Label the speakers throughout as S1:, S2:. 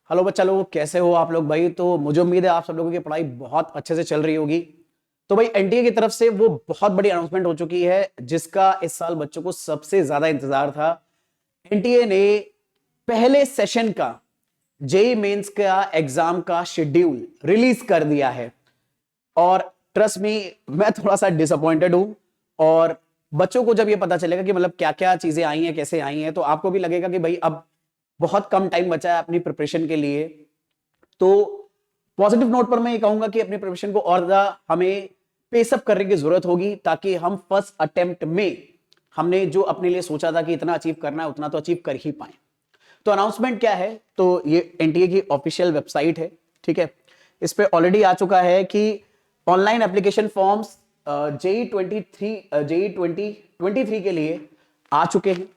S1: Hello बच्चा लोग, कैसे हो आप लोग भाई। तो मुझे उम्मीद है आप सब लोगों की पढ़ाई बहुत अच्छे से चल रही होगी। तो भाई एनटीए की तरफ से वो बहुत बड़ी अनाउंसमेंट हो चुकी है जिसका इस साल बच्चों को सबसे ज्यादा इंतजार था। एनटीए ने पहले सेशन का जेई मेंस का एग्जाम का शेड्यूल रिलीज कर दिया है। और ट्रस्ट मी, मैं थोड़ा सा डिसअपॉइंटेड हूं। और बच्चों को जब ये पता चलेगा कि मतलब क्या क्या चीजें आई हैं, कैसे आई हैं, तो आपको भी लगेगा कि भाई अब बहुत कम टाइम बचा है अपनी प्रिपरेशन के लिए। तो पॉजिटिव नोट पर मैं ये कहूंगा कि अपनी प्रिपरेशन को और ज्यादा हमें पेसअप करने की जरूरत होगी, ताकि हम फर्स्ट अटेम्प्ट में हमने जो अपने लिए सोचा था कि इतना अचीव करना है उतना तो अचीव कर ही पाए। तो अनाउंसमेंट क्या है, तो ये एनटीए की ऑफिशियल वेबसाइट है, ठीक है। इस पे ऑलरेडी आ चुका है कि ऑनलाइन एप्लीकेशन फॉर्म्स जेई 2023 के लिए आ चुके हैं।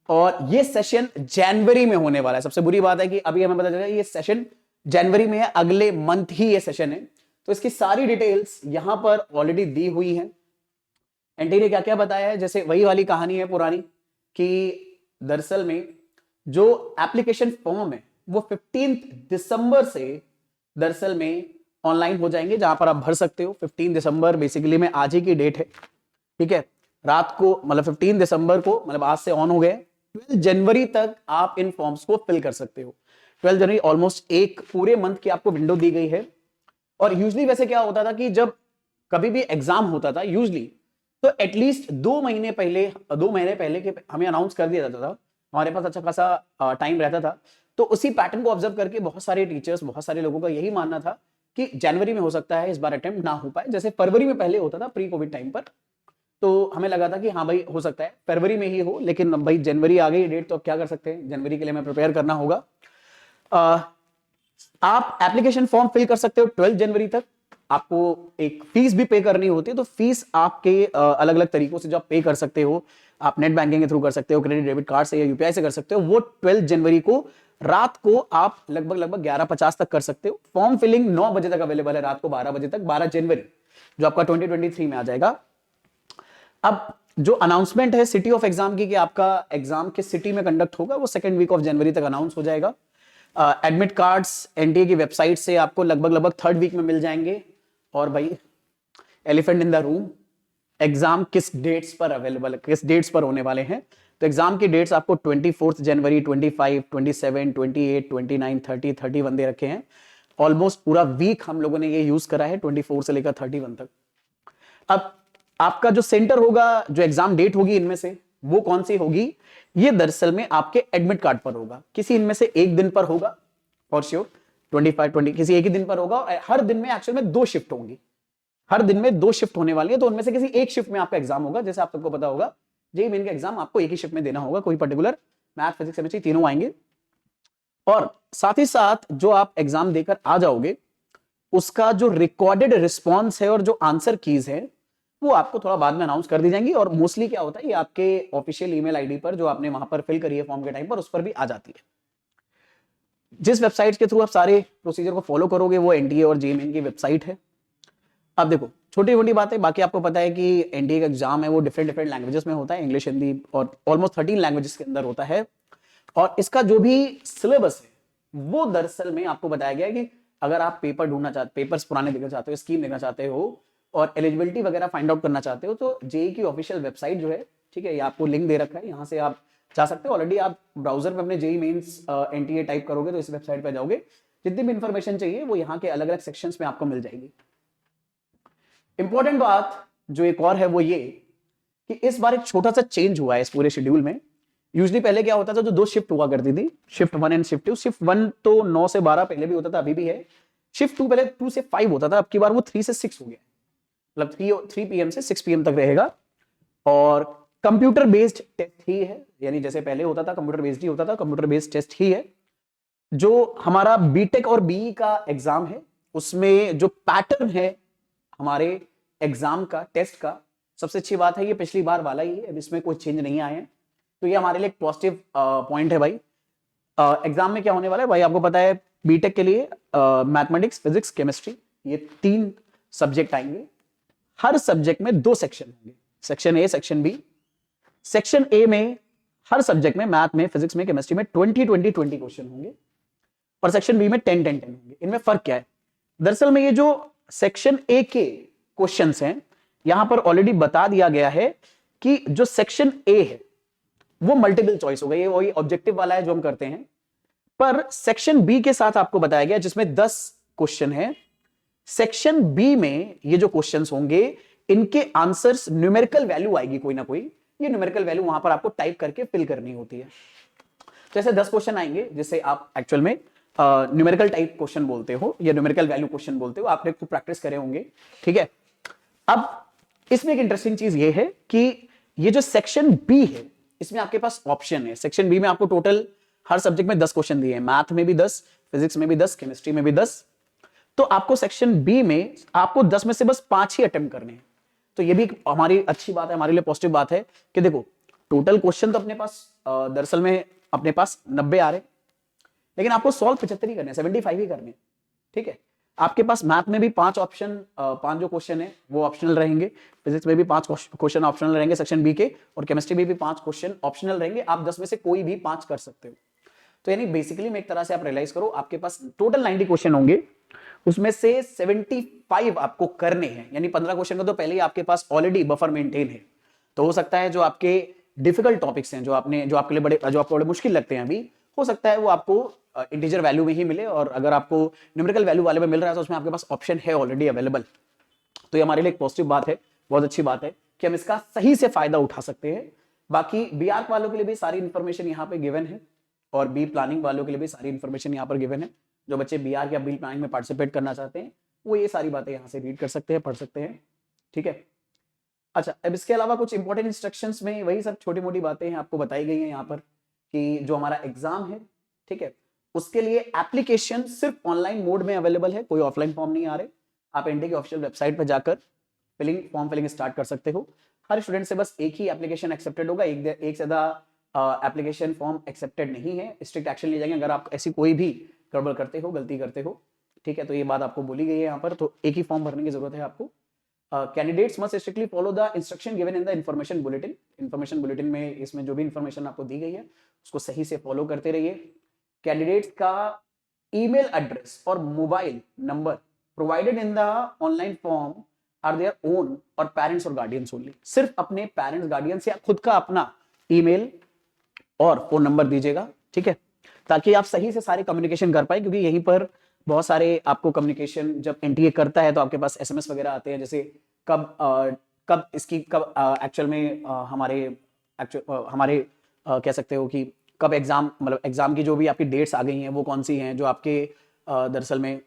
S1: और ये सेशन जनवरी में होने वाला है। सबसे बुरी बात है कि अभी हमें पता चला ये सेशन जनवरी में है, अगले मंथ ही ये सेशन है। तो इसकी सारी डिटेल्स यहां पर ऑलरेडी दी हुई है। एनटी ने क्या क्या बताया है, जैसे वही वाली कहानी है पुरानी कि दरअसल में जो एप्लीकेशन फॉर्म है वो 15 दिसंबर से दरअसल में ऑनलाइन हो जाएंगे, जहां पर आप भर सकते हो। 15 दिसंबर बेसिकली में आज ही की डेट है, ठीक है। रात को मतलब 15 दिसंबर को, मतलब आज से ऑन हो गए, 12 जनवरी तक आप इन फॉर्म्स को फिल कर सकते हो। 12 जनवरी ऑलमोस्ट एक पूरे मंथ की आपको विंडो दी गई है। और यूजली वैसे क्या होता था कि जब कभी भी एग्जाम होता था यूजली, तो एटलीस्ट 2 महीने पहले के हमें अनाउंस कर दिया जाता था। हमारे पास अच्छा खासा टाइम रहता था। तो उसी पैटर्न को ऑब्जर्व करके बहुत सारे टीचर्स, बहुत सारे लोगों का यही मानना था कि जनवरी में हो सकता है इस बार अटेम्प्ट ना हो पाए, जैसे फरवरी में पहले होता था प्री कोविड टाइम पर। तो हमें लगा था कि हाँ भाई हो सकता है फरवरी में ही हो, लेकिन भाई जनवरी आ गई डेट, तो अब क्या कर सकते हैं, जनवरी के लिए हमें प्रिपेयर करना होगा। आप एप्लीकेशन फॉर्म फिल कर सकते हो 12 जनवरी तक। आपको एक फीस भी पे करनी होती है, तो फीस आपके अलग अलग तरीकों से जो आप पे कर सकते हो, आप नेट बैंकिंग के थ्रू कर सकते हो, क्रेडिट डेबिट कार्ड से या यूपीआई से कर सकते हो। वो 12 जनवरी को रात को आप लगभग 11:50 तक कर सकते हो। फॉर्म फिलिंग 9 बजे तक अवेलेबल है, रात को 12 बजे तक, 12 जनवरी जो आपका 2023 में आ जाएगा। अब जो अनाउंसमेंट है सिटी ऑफ एग्जाम की कि आपका एग्जाम किस सिटी में कंडक्ट होगा, वो सेकेंड वीक ऑफ जनवरी तक अनाउंस हो जाएगा। एडमिट कार्ड्स एनटीए की वेबसाइट से आपको लगभग थर्ड वीक में मिल जाएंगे। और भाई elephant in the room, exam किस डेट्स पर अवेलेबल है, किस डेट्स पर होने वाले हैं। तो एग्जाम की डेट्स आपको 24 जनवरी, 25, 27, 28, 29, 30, 31 दे रखे हैं। ऑलमोस्ट पूरा वीक हम लोगों ने ये यूज करा है 24 से लेकर 31 तक। अब आपका जो सेंटर होगा, जो एग्जाम डेट होगी इनमें से वो कौन सी होगी, ये दरअसल में आपके एडमिट कार्ड पर होगा। किसी इनमें से एक दिन पर होगा फॉर श्योर, 25, 20 किसी एक ही दिन पर होगा। और हर दिन में एक्चुअल में 2 शिफ्ट होंगी, हर दिन में 2 शिफ्ट होने वाली है। तो उनमें से किसी एक शिफ्ट में आपका एग्जाम होगा। जैसे आप सबको पता होगा जेईई मेन का एग्जाम आपको एक ही शिफ्ट में देना होगा, कोई पर्टिकुलर मैथ फिजिक्स केमिस्ट्री तीनों आएंगे। और साथ ही साथ जो आप एग्जाम देकर आ जाओगे उसका जो रिकॉर्डेड रिस्पॉन्स है और जो आंसर कीज है वो आपको थोड़ा बाद में अनाउंस कर दी जाएंगी। और मोस्टली क्या होता है, ये आपके ऑफिशियल ईमेल आईडी पर जो आपने वहां पर फिल करी है फॉर्म के टाइम पर, उस पर भी आ जाती है। जिस वेबसाइट के थ्रू आप सारे प्रोसीजर को फॉलो करोगे वो एनटीए और जेईई मेन की वेबसाइट है। अब देखो छोटी मोटी बातें, बाकी आपको पता है कि एनटीए का एग्जाम है वो डिफरेंट डिफरेंट लैंग्वेजेस में होता है, इंग्लिश, हिंदी और ऑलमोस्ट 13 लैंग्वेजेस के अंदर होता है। और इसका जो भी सिलेबस है वो दरअसल में आपको बताया गया है कि अगर आप पेपर ढूंढना चाहते, पेपर्स पुराने देखना चाहते हो, स्कीम देखना चाहते हो और एलिजिबिलिटी वगैरह फाइंड आउट करना चाहते हो, तो जेईई की ऑफिशियल वेबसाइट जो है, ठीक है, ये आपको लिंक दे रखा है, यहाँ से आप जा सकते हो। ऑलरेडी आप ब्राउजर में अपने जेईई मेंस एनटीए टाइप करोगे तो इस वेबसाइट पर जाओगे, जितनी भी इंफॉर्मेशन चाहिए वो यहाँ के अलग अलग सेक्शंस में आपको मिल जाएगी। इंपॉर्टेंट बात जो एक और है वो ये कि इस बार एक छोटा सा चेंज हुआ है इस पूरे शेड्यूल में। यूजली पहले क्या होता था, जो 2 शिफ्ट हुआ करती थी, शिफ्ट 1 एंड शिफ्ट 2। शिफ्ट 1 तो 9 से 12 पहले भी होता था, अभी भी है। शिफ्ट 2 पहले 2 से 5 होता था, अब की बार वो 3 से 6 हो गया, मतलब 3 पीएम से 6 पीएम तक रहेगा। और कंप्यूटर बेस्ड टेस्ट ही है, यानी जैसे पहले होता था कंप्यूटर बेस्ड ही होता था, कंप्यूटर बेस्ड टेस्ट ही है। जो हमारा बीटेक और बीई का एग्जाम है उसमें जो पैटर्न है हमारे एग्जाम का, टेस्ट का, सबसे अच्छी बात है ये पिछली बार वाला ही है, अब इसमें कोई चेंज नहीं आए हैं। तो ये हमारे लिए एक पॉजिटिव पॉइंट है भाई। एग्जाम में क्या होने वाला है भाई, आपको पता है बीटेक के लिए मैथमेटिक्स, फिजिक्स, केमिस्ट्री, ये 3 सब्जेक्ट आएंगे। हर सब्जेक्ट में 2 सेक्शन होंगे, section A, section B. Section A में हर सब्जेक्ट में, मैथ में, फिजिक्स में, केमिस्ट्री में 20 20 20 क्वेश्चन होंगे। और सेक्शन बी में 10 होंगे। इनमें फर्क क्या है? दरअसल में ये जो सेक्शन ए के क्वेश्चंस हैं, यहां पर ऑलरेडी बता दिया गया है कि जो सेक्शन ए है वो मल्टीपल चॉइस होगा, ये वही ऑब्जेक्टिव वाला है जो हम करते हैं। पर सेक्शन बी के साथ आपको बताया गया जिसमें 10 क्वेश्चन है, सेक्शन बी में ये जो क्वेश्चंस होंगे इनके आंसर्स न्यूमेरिकल वैल्यू आएगी कोई ना कोई, ये न्यूमेरिकल वैल्यू वहां पर आपको टाइप करके फिल करनी होती है। तो ऐसे 10 क्वेश्चन आएंगे जिसे आप एक्चुअल में न्यूमेरिकल टाइप क्वेश्चन बोलते हो या न्यूमेरिकल वैल्यू क्वेश्चन बोलते हो, आपने खूब प्रैक्टिस करे होंगे, ठीक है। अब इसमें एक इंटरेस्टिंग चीज ये है कि ये जो सेक्शन बी है इसमें आपके पास ऑप्शन है। सेक्शन बी में आपको टोटल हर सब्जेक्ट में 10 क्वेश्चन दिए हैं, मैथ में भी 10, फिजिक्स में भी 10, केमिस्ट्री में भी 10। तो आपको सेक्शन बी में आपको 10 में से बस 5 ही अटेम्प्ट करने हैं। तो ये भी हमारी अच्छी बात है, हमारे लिए पॉजिटिव बात है कि देखो टोटल क्वेश्चन तो अपने पास दरअसल में अपने पास 90 आ रहे, लेकिन आपको सॉल्व 75 ही करने, 75 ही करने, ठीक है। आपके पास मैथ में भी 5 ऑप्शन, 5 जो क्वेश्चन है वो ऑप्शनल रहेंगे, फिजिक्स में भी 5 क्वेश्चन ऑप्शनल रहेंगे सेक्शन बी के, और केमिस्ट्री में भी 5 क्वेश्चन ऑप्शनल रहेंगे। आप 10 में से कोई भी 5 कर सकते हो। तो यानी बेसिकली में एक तरह से आप रियलाइज करो आपके पास टोटल 90 क्वेश्चन होंगे, उसमें से 75 आपको करने हैं, यानी 15 क्वेश्चन का तो पहले ही आपके पास ऑलरेडी बफर मेंटेन है। तो हो सकता है जो आपके डिफिकल्ट टॉपिक्स हैं, जो आपके लिए बड़े मुश्किल लगते हैं अभी, हो सकता है वो आपको इंटीजर वैल्यू में ही मिले, और अगर आपको न्यूमेरिकल वैल्यू वाले में मिल रहा है तो उसमें आपके पास ऑप्शन है ऑलरेडी अवेलेबल। तो ये हमारे लिए एक पॉजिटिव बात है, बहुत अच्छी बात है कि हम इसका सही से फायदा उठा सकते हैं। बाकी बी आर्क वालों के लिए भी सारी इंफॉर्मेशन यहाँ पे गिवन है, और बी प्लानिंग वालों के लिए भी सारी इंफॉर्मेशन यहाँ पर गिवन है। जो बच्चे बी आर्क या बी प्लानिंग में पार्टिसिपेट करना चाहते हैं वो ये सारी बातें यहाँ से रीड कर सकते हैं, पढ़ सकते हैं, ठीक है। अच्छा, अब इसके अलावा कुछ इंपॉर्टेंट इंस्ट्रक्शंस में वही सब छोटी मोटी बातें हैं आपको बताई गई हैं यहाँ पर, कि जो हमारा एग्जाम है, ठीक है, उसके लिए एप्लीकेशन सिर्फ ऑनलाइन मोड में अवेलेबल है, कोई ऑफलाइन फॉर्म नहीं आ रहे। आप एनटीए की ऑफिशियल वेबसाइट पर जाकर फॉर्म फिलिंग स्टार्ट कर सकते हो। हर स्टूडेंट से बस एक ही एप्लीकेशन एक्सेप्टेड होगा, एक से ज्यादा एप्लीकेशन फॉर्म एक्सेप्टेड नहीं है। स्ट्रिक्ट एक्शन लिए जाएंगे अगर आप ऐसी कोई भी गड़बड़ करते हो, गलती करते हो, ठीक है। तो ये बात आपको बोली गई है यहाँ पर, तो एक ही फॉर्म भरने की जरूरत है आपको। Candidates must strictly follow the instruction given in the information bulletin. Information bulletin में इसमें जो भी इंफॉर्मेशन आपको दी गई है उसको सही से फॉलो करते रहिए। कैंडिडेट्स का ईमेल एड्रेस और mobile number provided in the online form are their own or parents or guardians only. सिर्फ अपने पेरेंट्स, गार्डियंस या खुद का अपना ईमेल और फोन नंबर दीजिएगा, ठीक है, ताकि आप सही से सारे कम्युनिकेशन कर पाए। क्योंकि यहीं पर बहुत सारे आपको कम्युनिकेशन जब एनटीए करता है तो आपके पास एसएमएस वगैरह आते हैं, जैसे कब इसकी कब एक्चुअल में हमारे कह सकते हो कि कब एग्जाम, मतलब एग्जाम की जो भी आपकी डेट्स आ गई हैं वो कौन सी हैं, जो आपके दरअसल में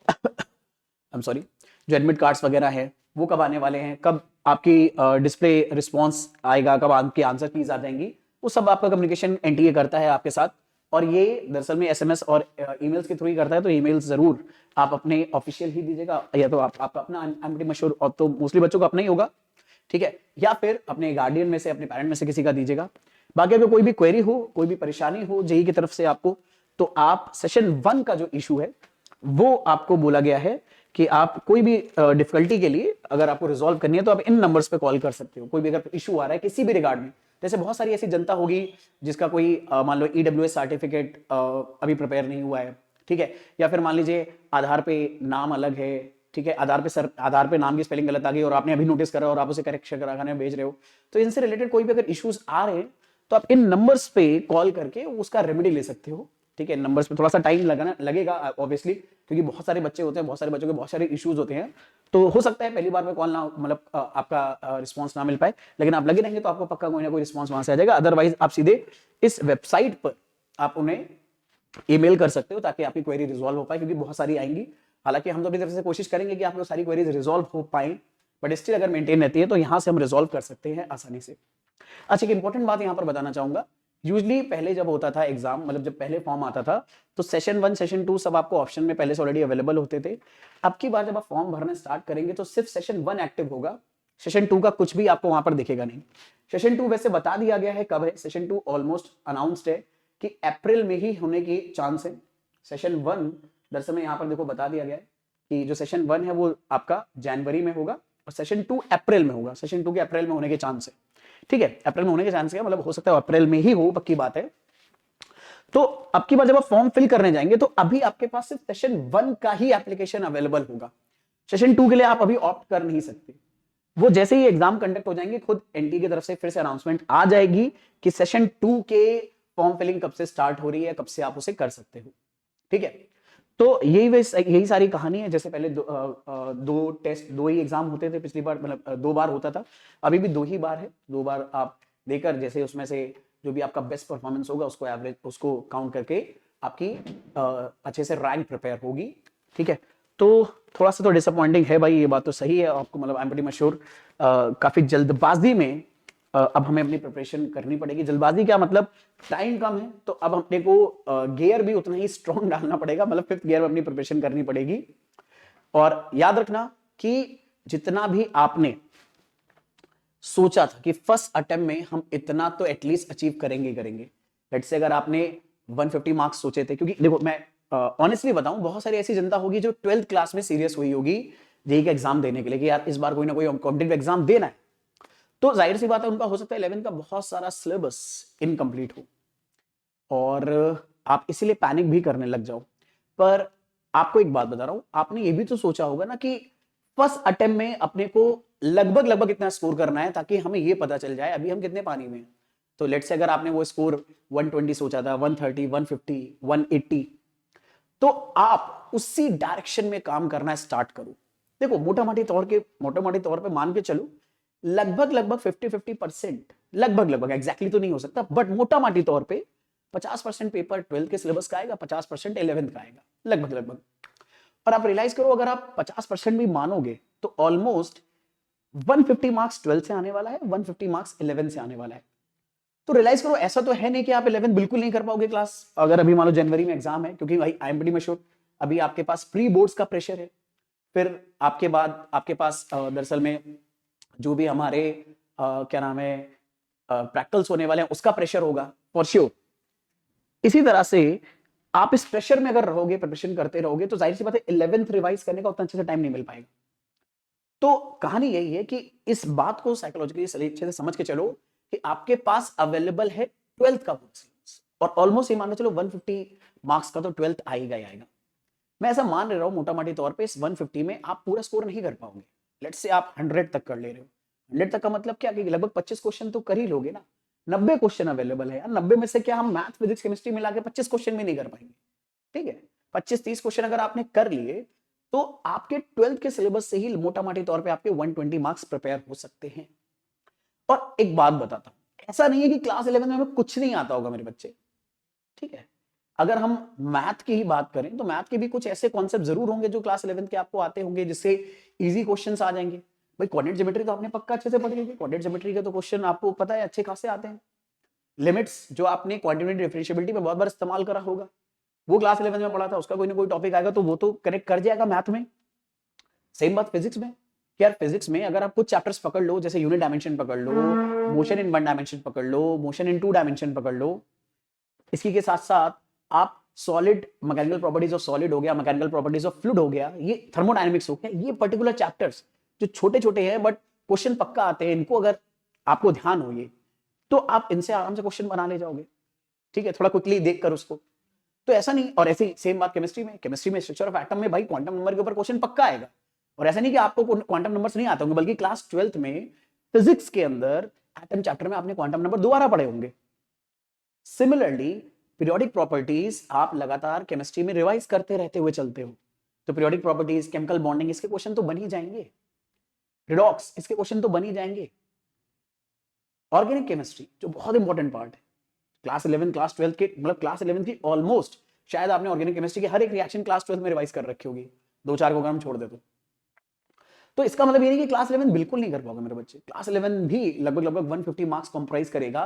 S1: आई एम सॉरी, जो एडमिट कार्ड्स वगैरह है वो कब आने वाले हैं, कब आपकी डिस्प्ले रिस्पॉन्स आएगा, कब आपकी आंसर कीज आ जाएंगी, वो सब आपका कम्युनिकेशन एनटीए करता है आपके साथ। और ये दरअसल में एसएमएस और ईमेल्स के थ्रू ही करता है। तो ईमेल्स जरूर आप अपने ऑफिशियल ही दीजिएगा, या तो आप अपना, आई एम मशहूर, और तो मोस्टली बच्चों का अपना ही होगा, ठीक है, या फिर अपने गार्डियन में से, अपने पेरेंट में से किसी का दीजिएगा। बाकी अगर कोई भी क्वेरी हो, कोई भी परेशानी हो जेई की तरफ से आपको, तो आप सेशन 1 का जो इशू है वो आपको बोला गया है कि आप कोई भी डिफिकल्टी के लिए अगर आपको रिजॉल्व करनी है तो आप इन नंबर्स पे कॉल कर सकते हो। कोई भी अगर इशू आ रहा है किसी भी रिगार्ड में, जैसे बहुत सारी ऐसी जनता होगी जिसका कोई मान लो ईडब्ल्यूएस सर्टिफिकेट अभी प्रिपेयर नहीं हुआ है, ठीक है, या फिर मान लीजिए आधार पे नाम अलग है, ठीक है, आधार पे नाम की स्पेलिंग गलत आ गई और आपने अभी नोटिस करा और आप उसे करेक्शन कराने भेज रहे हो। तो इनसे रिलेटेड कोई भी अगर इश्यूज आ रहे हैं तो आप इन नंबर्स पे कॉल करके उसका रेमेडी ले सकते हो, ठीक है। इन नंबर्स पे थोड़ा सा टाइम लगेगा ऑब्वियसली, क्योंकि बहुत सारे बच्चे होते हैं, बहुत सारे बच्चों के बहुत सारे इश्यूज होते हैं, तो हो सकता है पहली बार में कॉल ना, मतलब आपका रिस्पांस ना मिल पाए, लेकिन आप लगे रहेंगे तो आपको पक्का कोई ना कोई रिस्पांस वहां से आ जाएगा। अदरवाइज आप सीधे इस वेबसाइट पर आप उन्हें ईमेल कर सकते हो ताकि आपकी क्वेरी रिजॉल्व हो पाए, क्योंकि बहुत सारी आएंगी। हालांकि हम तो अपनी तरफ से कोशिश करेंगे कि आपको सारी क्वेरीज रिजॉल्व हो पाए, बट स्टिल अगर मेंटेन रहती है तो यहां से हम रिजॉल्व कर सकते हैं आसानी से। अच्छा, एक इंपॉर्टेंट बात यहां पर बताना चाहूंगा, यूजली पहले जब होता था एग्जाम, मतलब जब पहले फॉर्म आता था तो सेशन 1 सेशन 2 सब आपको ऑप्शन में पहले से ऑलरेडी अवेलेबल होते थे। अब की बार जब आप फॉर्म भरना स्टार्ट करेंगे तो सिर्फ सेशन 1 एक्टिव होगा, सेशन 2 का कुछ भी आपको वहां पर दिखेगा नहीं। सेशन 2 वैसे बता दिया गया है कब है, सेशन 2 ऑलमोस्ट अनाउंस्ड है कि अप्रैल में ही होने की चांस है। सेशन 1 दरअसल में यहाँ पर देखो बता दिया गया है कि जो सेशन 1 है वो आपका जनवरी में होगा और सेशन 2 अप्रैल में होगा। सेशन 2 के अप्रैल में होने के चांस है, ठीक है, अप्रैल में होने के चांस है, मतलब हो सकता है अप्रैल में ही हो, पक्की बात है। तो अब की बार जब आप फॉर्म फिल करने जाएंगे तो अभी आपके पास सिर्फ सेशन 1 का ही एप्लीकेशन अवेलेबल होगा, सेशन 2 के लिए आप अभी ऑप्ट कर नहीं सकते। वो जैसे ही एग्जाम कंडक्ट हो जाएंगे खुद एनटी की तरफ से फिर से अनाउंसमेंट आ जाएगी कि सेशन 2 के फॉर्म फिलिंग कब से स्टार्ट हो रही है, कब से आप उसे कर सकते हो। ठीक है, तो यही सारी कहानी है। जैसे पहले दो टेस्ट, 2 ही एग्जाम होते थे पिछली बार, मतलब 2 बार होता था, अभी भी 2 ही बार है। 2 बार आप देकर जैसे उसमें से जो भी आपका बेस्ट परफॉर्मेंस होगा उसको एवरेज, उसको काउंट करके आपकी अच्छे से रैंक प्रिपेयर होगी। ठीक है, तो थोड़ा सा तो डिसअपॉइंटिंग है भाई, ये बात तो सही है आपको, मतलब I am pretty much sure काफी जल्दबाजी में अब हमें अपनी प्रिपरेशन करनी पड़ेगी। जल्दबाजी क्या मतलब, टाइम कम है तो अब अपने को गियर भी उतना ही स्ट्रॉन्ग डालना पड़ेगा, मतलब 5th गियर में अपनी प्रिपरेशन करनी पड़ेगी। और याद रखना कि जितना भी आपने सोचा था कि फर्स्ट अटेम्प्ट में हम इतना तो एटलीस्ट अचीव करेंगे करेंगे। लेट्स से अगर आपने 150 मार्क्स सोचे थे, क्योंकि देखो मैं ऑनेस्टली बताऊं, बहुत सारी ऐसी जनता होगी जो 12th क्लास में सीरियस हुई होगी जेईई का एग्जाम देने के लिए कि यार इस बार कोई ना कोई कॉम्पिटिटिव एग्जाम देना है, तो जाहिर सी बात है उनका हो सकता है 11th का बहुत सारा सिलेबस इनकम्प्लीट हो और आप इसीलिए पैनिक भी करने लग जाओ। पर आपको एक बात बता रहा हूं, आपने ये भी तो सोचा होगा ना कि फर्स्ट अटेम्प्ट में अपने को लगभग लगभग कितना स्कोर करना है ताकि हमें ये पता चल जाए अभी हम कितने पानी में हैं। तो लेट्स से अगर आपने वो स्कोर 120 सोचा था, 130, 150, 180, तो आप उसी डायरेक्शन में काम करना स्टार्ट करो। देखो मोटा मोटी तौर पे मान के चलो लगभग लगभग 50-50%, लगभग लगभग एग्जैक्टली तो नहीं हो सकता, बट मोटा मोटी तौर पे 50% पेपर 12th के सिलेबस का आएगा, 50% 11th का आएगा, लगभग लगभग। और आप रियलाइज करो अगर आप 50% भी मानोगे तो ऑलमोस्ट 150 मार्क्स 12th से आने वाला है, 150 मार्क्स 11th से आने वाला है। तो रियलाइज करो ऐसा तो है नहीं कि आप 11 बिल्कुल नहीं कर पाओगे क्लास, अगर अभी मान लो जनवरी में एग्जाम है, क्योंकि भाई I am pretty much sure अभी आपके पास प्री बोर्ड्स का प्रेशर है, फिर आपके बाद आपके पास दरअसल में जो भी हमारे क्या नाम है प्रैक्टिकल्स होने वाले हैं उसका प्रेशर होगा फॉर श्योर। इसी तरह से आप इस प्रेशर में अगर रहोगे, प्रिपरेशन करते रहोगे, तो जाहिर सी बात है 11th रिवाइज करने का उतना अच्छे से टाइम नहीं मिल पाएगा। तो कहानी यही है कि इस बात को साइकोलॉजिकली अच्छे से समझ के चलो कि आपके पास अवेलेबल है 12th का बुक सिलेबस, और ऑलमोस्ट ये मान लो चलो 150 मार्क्स का तो 12th आएगा ही आएगा। मैं ऐसा मान रहा हूं मोटा मोटी तौर पे इस 150 में आप पूरा स्कोर नहीं कर पाओगे। लेट्स से आप 100 तक कर ले रहे हो, 100 तक का मतलब क्या कि लगभग 25 क्वेश्चन तो कर ही लोगे ना। 90 क्वेश्चन अवेलेबल है यार, 90 में से क्या हम मैथ फिजिक्स केमिस्ट्री मिला के 25 क्वेश्चन भी नहीं कर पाएंगे। ठीक है, 25-30 क्वेश्चन अगर आपने कर लिए तो आपके 12th के सिलेबस से ही मोटा मोटी तौर पे आपके 120 मार्क्स प्रिपेयर हो सकते हैं। और एक बात बताता हूं, ऐसा नहीं है कि क्लास 11 में हमें कुछ नहीं आता होगा मेरे बच्चे। ठीक है, अगर हम मैथ की ही बात करें तो मैथ के भी कुछ ऐसे कॉन्सेप्ट जरूर होंगे जो क्लास 11th के आपको आते होंगे, जिससे इजी क्वेश्चंस आ जाएंगे। भाई कोऑर्डिनेट ज्योमेट्री तो आपने पक्का अच्छे से पढ़ ली, कोऑर्डिनेट ज्योमेट्री के तो क्वेश्चन आपको पता है अच्छे खासे आते हैं। लिमिट्स जो आपने क्वांटिटेटिव डिफरेंशिएबिलिटी में बहुत बार इस्तेमाल करा होगा, वो क्लास 11 में पढ़ा था, उसका कोई ना कोई टॉपिक आएगा तो वो तो कनेक्ट कर जाएगा मैथ में। सेम बात फिजिक्स में, यार फिजिक्स में अगर आप कुछ चैप्टर्स पकड़ लो, जैसे यूनिट डायमेंशन पकड़ लो, मोशन इन 1 डायमेंशन पकड़ लो, मोशन इन 2 डायमेंशन पकड़ लो, इसकी के साथ साथ आप solid mechanical properties of solid हो गया, मैकेनिकल प्रॉपर्टीज ऑफ फ्लूइड हो गया, ये थर्मोडायनेमिक्स हो गया, ये पर्टिकुलर चैप्टर्स जो छोटे छोटे हैं बट क्वेश्चन पक्का आते हैं, इनको अगर आपको ध्यान हो ये तो आप इनसे आराम से क्वेश्चन बना ले जाओगे। ठीक है, थोड़ा क्विकली देखकर उसको। तो ऐसा नहीं, और ऐसी सेम बात केमिस्ट्री में स्ट्रक्चर ऑफ एटम में भाई क्वांटम नंबर के ऊपर क्वेश्चन पक्का आएगा। और ऐसा नहीं कि आपको क्वांटम नंबर्स नहीं आते होंगे, बल्कि क्लास 12th में फिजिक्स के अंदर एटम चैप्टर में आपने क्वांटम नंबर दोबारा पढ़े होंगे। सिमिलरली पीरियोडिक प्रॉपर्टीज आप लगातार केमिस्ट्री में रिवाइज करते रहते हुए चलते हो, तो पीरियोडिक प्रॉपर्टीज, केमिकल बॉन्डिंग, इसके क्वेश्चन तो बन ही जाएंगे, रिडॉक्स इसके क्वेश्चन तो बन ही जाएंगे। ऑर्गेनिक केमिस्ट्री जो बहुत इंपॉर्टेंट पार्ट है, क्लास 11 क्लास 12 के, मतलब क्लास 11 की ऑलमोस्ट शायद आपने ऑर्गेनिक केमिस्ट्री की हर एक रिएक्शन क्लास 12 में रिवाइज कर रखी होगी, 2-4 को अगर हम छोड़ दे तो इसका मतलब ये नहीं कि क्लास 11 बिल्कुल नहीं कर पाओगे मेरे बच्चे। क्लास 11 भी लगभग लगभग 150 मार्क्स कंप्राइज करेगा।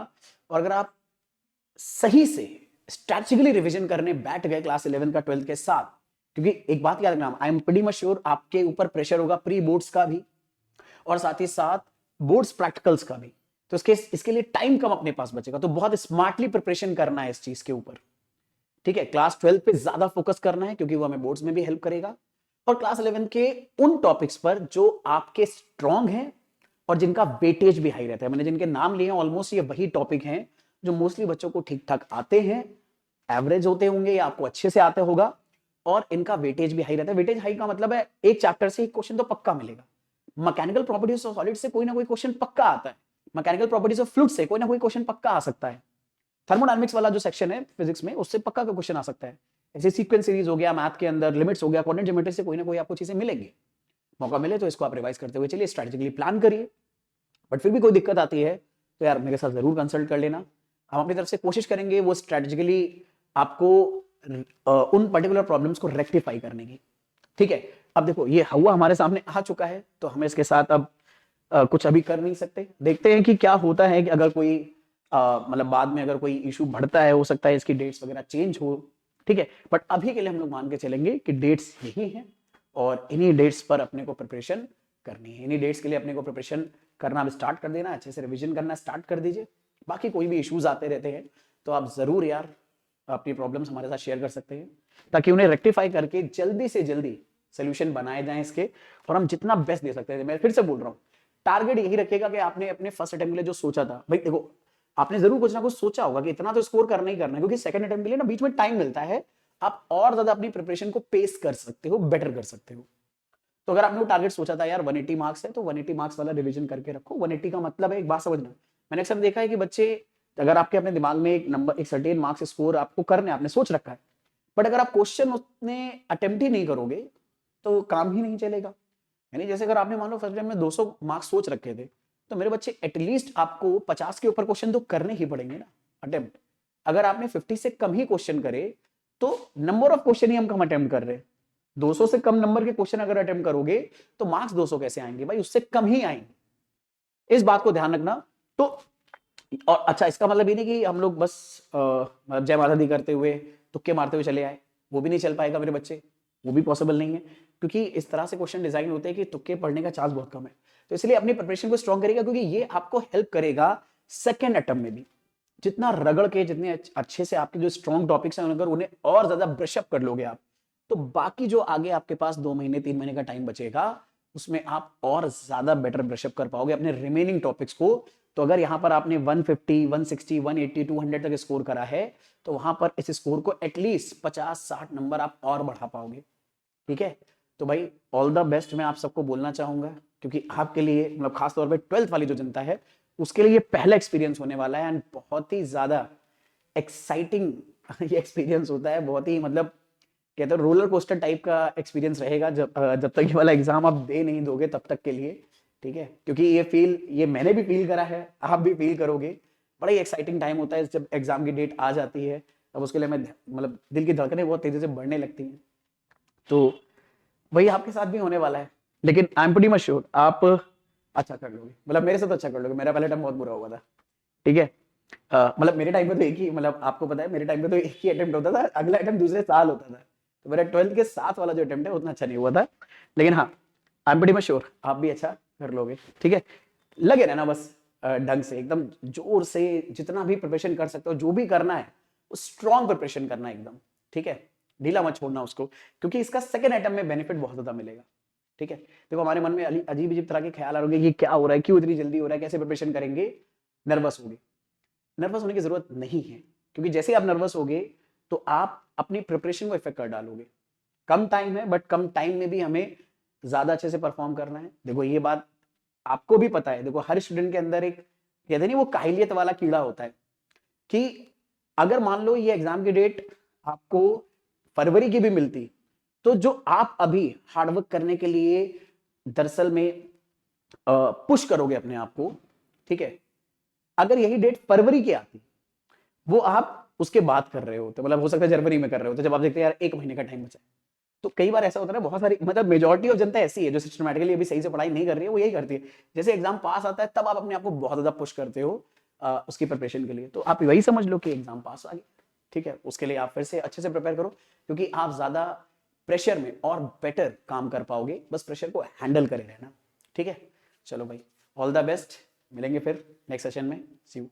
S1: और अगर आप सही से स्ट्रैटेजिकली रिवीजन करने बैठ गए क्लास 11 का 12th के साथ, क्योंकि एक बात याद रखना, I am pretty much sure आपके ऊपर प्रेशर होगा प्री बोर्ड्स का भी और साथ ही साथ बोर्ड्स प्रैक्टिकल्स का भी, तो इसके लिए टाइम कम अपने पास बचेगा, तो बहुत स्मार्टली प्रिपरेशन करना है इस चीज के ऊपर। ठीक है, क्लास 12 पे ज्यादा फोकस करना है क्योंकि वो हमें बोर्ड्स में भी हेल्प करेगा, और क्लास 11 के उन टॉपिक्स पर जो आपके स्ट्रॉन्ग हैं और जिनका वेटेज भी हाई रहता है। मैंने जिनके नाम लिए ऑलमोस्ट ये वही टॉपिक हैं जो मोस्टली बच्चों को ठीक ठाक आते हैं एवरेज होते होंगे या आपको अच्छे से आते होगा, और इनका वेटेज भी हाई रहता है। वेटेज हाई का मतलब है एक चैप्टर से एक क्वेश्चन तो पक्का मिलेगा। मैकेनिकल प्रॉपर्टीज ऑफ सॉलिड से कोई ना कोई क्वेश्चन पक्का आता है, मैकेनिकल प्रॉपर्टीज ऑफ फ्लूइड से कोई ना कोई क्वेश्चन पक्का आ सकता है, थर्मोडायनामिक्स वाला जो सेक्शन है फिजिक्स में उससे पक्का का क्वेश्चन आ सकता है। ऐसे सीक्वेंस सीरीज हो गया, मैथ के अंदर लिमिट्स हो गया, कोऑर्डिनेट ज्योमेट्री से कोई ना कोई आपको चीजें मिलेंगी। मौका मिले तो इसको आप रिवाइज करते हुए चलिए, स्ट्रेटेजिकली प्लान करिए। बट फिर भी कोई दिक्कत आती है तो यार मेरे साथ जरूर कंसल्ट कर लेना, हम अपनी तरफ से कोशिश करेंगे वो स्ट्रेटेजिकली आपको उन पर्टिकुलर प्रॉब्लम्स को रेक्टिफाई करने की। ठीक है, अब देखो ये हुआ हमारे सामने आ चुका है, तो हमें इसके साथ अब कुछ अभी कर नहीं सकते। देखते हैं कि क्या होता है, कि अगर कोई मतलब बाद में अगर कोई इशू बढ़ता है, हो सकता है इसकी डेट्स वगैरह चेंज हो। ठीक है, बट अभी के लिए हम लोग मान के चलेंगे कि डेट्स यही हैं, और इन्हीं डेट्स पर अपने को प्रिपरेशन करनी है। इन्हीं डेट्स के लिए अपने को प्रिपरेशन करना अब स्टार्ट कर देना, अच्छे से रिवीजन करना स्टार्ट कर दीजिए। बाकी कोई भी इश्यूज आते रहते हैं तो आप जरूर यार अपनी प्रॉब्लम्स हमारे साथ शेयर कर सकते हैं, ताकि उन्हें रेक्टिफाई करके जल्दी से जल्दी सोल्यूशन बनाए जाएं इसके, और हम जितना बेस्ट दे सकते हैं। मैं फिर से बोल रहा हूँ, टारगेट यही रखिएगा कि आपने अपने फर्स्ट अटेम्प्ट के लिए जो सोचा था, भाई देखो आपने जरूर कुछ ना कुछ सोचा होगा कि इतना तो स्कोर करना ही करना है, क्योंकि सेकंड अटेम्प्ट के लिए ना बीच में टाइम मिलता है, आप और ज्यादा अपनी प्रिपरेशन को पेस कर सकते हो, बेटर कर सकते हो। तो अगर आपने वो टारगेट सोचा था यार 180 मार्क्स है, तो 180 मार्क्स वाला रिवीजन करके रखो। 180 का मतलब है, एक बात समझना, मैंने अक्सर देखा है कि बच्चे, अगर आपके अपने दिमाग में एक नंबर, एक सर्टेन मार्क्स स्कोर आपको करने आपने सोच रखा है, बट अगर आप क्वेश्चन उतने अटेम्प्ट ही नहीं करोगे तो काम ही नहीं चलेगा। यानी जैसे अगर आपने मान लो फर्स्ट टाइम में 200 मार्क्स सोच रखे थे, तो मेरे बच्चे एटलीस्ट आपको 50 के ऊपर क्वेश्चन तो करने ही पड़ेंगे ना अटेम्प्ट। अगर आपने 50 से कम ही क्वेश्चन करे तो नंबर ऑफ क्वेश्चन ही हम कम अटेम्प्ट कर रहे हैं। 200 से कम नंबर के क्वेश्चन अगर अटेम्प्ट करोगे तो मार्क्स 200 कैसे आएंगे भाई, उससे कम ही आएंगे। इस बात को ध्यान रखना। तो और अच्छा, इसका मतलब ये नहीं कि हम लोग बस मतलब जय माता दी करते हुए तुक्के मारते हुए चले आए, वो भी नहीं चल पाएगा मेरे बच्चे, वो भी पॉसिबल नहीं है, क्योंकि इस तरह से क्वेश्चन डिजाइन होते हैं कि तुक्के पढ़ने का चांस बहुत कम है। तो इसलिए अपनी प्रिपरेशन को स्ट्रॉन्ग करेगा, क्योंकि ये आपको हेल्प करेगा सेकेंड अटेम्प्ट में भी। जितना रगड़ के, जितने अच्छे से आपके जो स्ट्रॉन्ग टॉपिक्स हैं अगर उन्हें और ज्यादा ब्रशअप कर लोगे आप, तो बाकी जो आगे आपके पास 2 महीने 3 महीने का टाइम बचेगा उसमें आप और ज्यादा बेटर ब्रशअप कर पाओगे अपने रिमेनिंग टॉपिक्स को। तो अगर यहां पर आपने 150, 160, 180, 200 तक स्कोर करा है, तो वहां पर इस स्कोर को एटलीस्ट 50-60 नंबर आप और बढ़ा पाओगे। ठीक है, तो भाई ऑल द बेस्ट मैं आप सबको बोलना चाहूंगा, क्योंकि आपके लिए मतलब खासतौर पर 12th वाली जो जनता है उसके लिए ये पहला एक्सपीरियंस होने वाला है, एंड बहुत ही ज्यादा एक्साइटिंग ये एक्सपीरियंस होता है। बहुत ही मतलब कहते हैं रोलर कोस्टर टाइप का एक्सपीरियंस रहेगा, जब तक ये वाला एग्जाम आप दे नहीं दोगे तब तक के लिए। ठीक है, क्योंकि ये मैंने भी फील करा है, आप भी फील करोगे। बड़ा ही एक्साइटिंग टाइम होता है जब एग्जाम की डेट आ जाती है, तब उसके लिए मैं मतलब दिल की धड़कनें बहुत तेजी से बढ़ने लगती हैं। तो वही आपके साथ भी होने वाला है, लेकिन I am pretty much sure आप अच्छा कर लोगे, मतलब मेरे साथ अच्छा कर लोगे। मेरा पहला टाइम बहुत बुरा हुआ था। ठीक है, मतलब मेरे टाइम पे तो एक ही, मतलब आपको पता है मेरे टाइम पे तो एक ही अटेम्प्ट होता था, अगला अटेम्प्ट दूसरे साल होता था। तो मेरा 12th के साथ वाला जो अटेम्प्ट है उतना अच्छा नहीं हुआ था, लेकिन हाँ I am pretty much sure आप भी अच्छा कर लोगे। ठीक है, लगे रहना बस ढंग से, एकदम जोर से, जितना भी प्रिपरेशन कर सकते हो, जो भी करना है वो स्ट्रॉन्ग प्रिपरेशन करना एकदम। ठीक है, ढीला मत छोड़ना उसको, क्योंकि इसका सेकंड अटेम्प्ट में बेनिफिट बहुत ज्यादा मिलेगा। ठीक है, देखो हमारे मन में अजीब अजीब तरह के ख्याल आ रहे होंगे कि क्या हो रहा है, क्यों इतनी जल्दी हो रहा है, कैसे प्रिपरेशन करेंगे, नर्वस होगे। नर्वस होने की जरूरत नहीं है, क्योंकि जैसे ही आप नर्वस होगे तो आप अपनी प्रिपरेशन को इफेक्ट कर डालोगे। कम टाइम है, बट कम टाइम में भी हमें ज्यादा अच्छे से परफॉर्म करना है। देखो ये बात आपको भी पता है, देखो हर स्टूडेंट के अंदर एक कहते नहीं वो काहिलियत वाला कीड़ा होता है, कि अगर मान लो ये एग्जाम की डेट आपको फरवरी की भी मिलती, तो जो आप अभी हार्डवर्क करने के लिए दरअसल में पुश करोगे अपने आप को, ठीक है, अगर यही डेट फरवरी की आती, वो आप उसके बाद कर रहे हो, तो मतलब हो सकता है जनवरी में कर रहे हो, तो जब आप देखते हैं यार 1 महीने का टाइम बचा है। तो कई बार ऐसा होता है ना, बहुत सारी मतलब मेजॉरिटी ऑफ जनता ऐसी है जो सिस्टमैटिकली अभी सही से पढ़ाई नहीं कर रही है, वो यही करती है। जैसे एग्जाम पास आता है तब आप अपने आप को बहुत ज्यादा पुश करते हो उसकी प्रिपरेशन के लिए, तो आप वही समझ लो कि एग्जाम पास आ गया। ठीक है, उसके लिए आप फिर से अच्छे से प्रिपेयर करो, क्योंकि आप ज्यादा प्रेशर में और बेटर काम कर पाओगे, बस प्रेशर को हैंडल करे रहना। ठीक है, चलो भाई, ऑल द बेस्ट, मिलेंगे फिर नेक्स्ट सेशन में, सी यू।